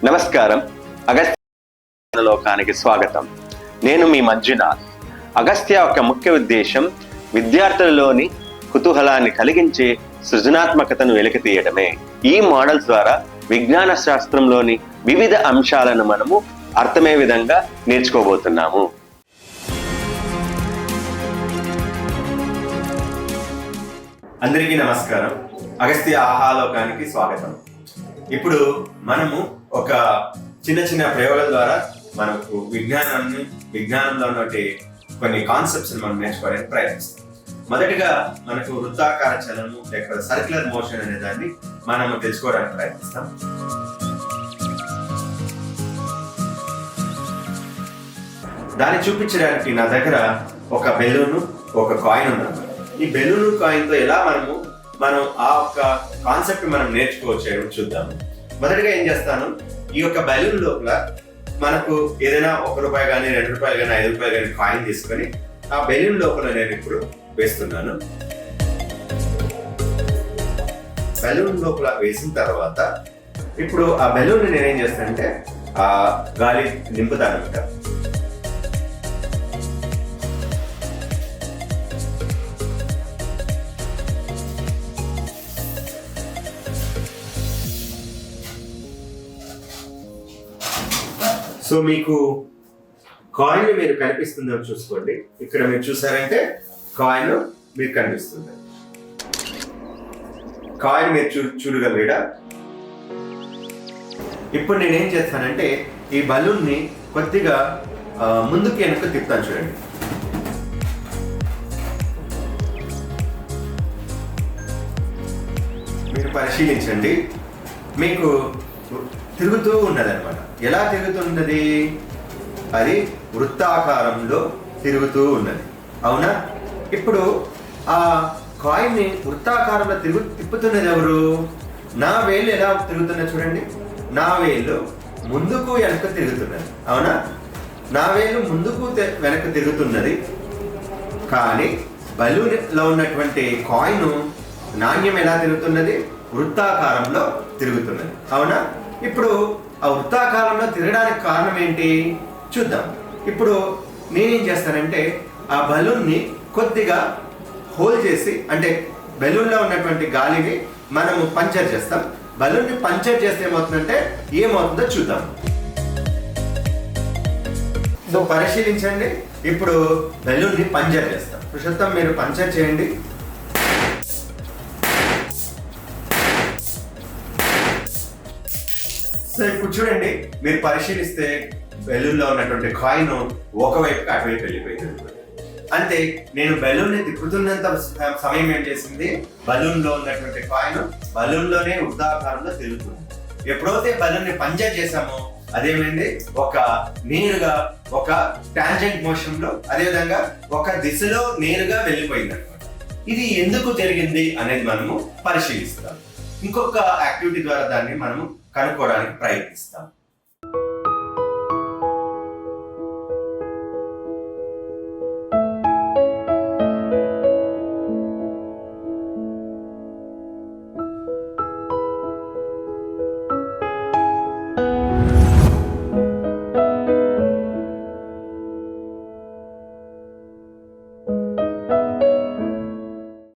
నమస్కారం. అగస్త్య లోకానికి స్వాగతం. నేను మీ మంజునాథ్. అగస్త్య యొక్క ముఖ్య ఉద్దేశం విద్యార్థులలోని కుతూహలాన్ని కలిగించే సృజనాత్మకతను వెలికితీయడమే. ఈ మోడల్స్ ద్వారా విజ్ఞాన శాస్త్రంలోని వివిధ అంశాలను మనము అర్థమయ్యే విధంగా నేర్చుకోబోతున్నాము. అందరికీ నమస్కారం. అగస్త్య ఆహాలోకానికి స్వాగతం. ఇప్పుడు మనము ఒక చిన్న ప్రయోగాల ద్వారా మనకు విజ్ఞానంలో ఉన్నటువంటి కొన్ని కాన్సెప్ట్స్ మనం నేర్చుకోవడానికి ప్రయత్నిస్తాం. మొదటిగా మనకు వృత్తాకార చలనము లేక సర్క్యులర్ మోషన్ అనే దాన్ని మనము తెలుసుకోవడానికి ప్రయత్నిస్తాం. దాన్ని చూపించడానికి నా దగ్గర ఒక బెలూను, ఒక కాయిన్ ఉంది. ఈ బెలూను కాయిన్ తో ఎలా మనం ఆ యొక్క కాన్సెప్ట్ మనం నేర్చుకోవచ్చు చూద్దాము. మొదటిగా ఏం చేస్తాను, ఈ యొక్క బెలూన్ లోపల మనకు ఏదైనా ₹1 కానీ ₹2 కానీ ₹5 కానీ కాయిన్ తీసుకొని ఆ బెలూన్ లోపల నేను ఇప్పుడు వేస్తున్నాను. బెలూన్ లోపల వేసిన తర్వాత ఇప్పుడు ఆ బెలూన్ నేనేం చేస్తానంటే ఆ గాలి నింపుతాను అనమాట. సో మీకు కాయిన్ మీరు కనిపిస్తుందో చూసుకోండి. ఇక్కడ మీరు చూసారంటే కాయిన్ మీకు కనిపిస్తుంది. కాయిన్ మీరు చూడగలరా? ఇప్పుడు నేనేం చేస్తానంటే ఈ బలూన్ ని కొద్దిగా ముందుకి వెనక్కి తిప్పుతాను. చూడండి, మీరు పరిశీలించండి. మీకు తిరుగుతూ ఉన్నది అనమాట. ఎలా తిరుగుతున్నది? అది వృత్తాకారంలో తిరుగుతూ ఉన్నది, అవునా? ఇప్పుడు ఆ కాయిన్ ని వృత్తాకారంలో తిప్పుతున్నది ఎవరు? నా వేళ్ళు ఎలా తిరుగుతున్నది చూడండి. నా వేళ్ళు ముందుకు వెనక్కి తిరుగుతున్నది, అవునా? నా వేళ్ళు ముందుకు వెనక్కి తిరుగుతున్నది. కానీ బలూన్ లో ఉన్నటువంటి కాయిన్ నాణ్యం ఎలా తిరుగుతున్నది? వృత్తాకారంలో తిరుగుతున్నది, అవునా? ఇప్పుడు ఆ వృత్తాకారంలో తిరగడానికి కారణం ఏంటి చూద్దాం. ఇప్పుడు నేనేం చేస్తానంటే ఆ బలూన్ని కొద్దిగా హోల్ చేసి, అంటే బలూన్లో ఉన్నటువంటి గాలిని మనము పంచర్ చేస్తాం. బలూన్ని పంచర్ చేస్తే ఏమవుతుందో చూద్దాం. సో పరిశీలించండి. ఇప్పుడు బలూన్ని పంచర్ చేస్తాం. ప్రస్తుతం మీరు పంచర్ చేయండి. సో ఇప్పుడు చూడండి, మీరు పరిశీలిస్తే బెలూన్ లో ఉన్నటువంటి కాయిన్ ఒకవైపుకి అటువైపు వెళ్ళిపోయింది. అంటే నేను బెలూన్ ని తిప్పుతున్నంత సమయం ఏం చేసింది, బలూన్ లో ఉన్నటువంటి కాయిన్ బలూన్ లోనే వృత్తాకారంలో తిరుగుతుంది. ఎప్పుడైతే బలూన్ ని పంచర్ చేసామో అదేమైంది, నేరుగా ఒక టాంజెంట్ మోషన్ లో, అదేవిధంగా ఒక దిశలో నేరుగా వెళ్ళిపోయింది అనమాట. ఇది ఎందుకు జరిగింది అనేది మనము పరిశీలిస్తాం. ఇంకొక యాక్టివిటీ ద్వారా దాన్ని మనము కనుక్కోవడానికి ప్రయత్నిస్తాం.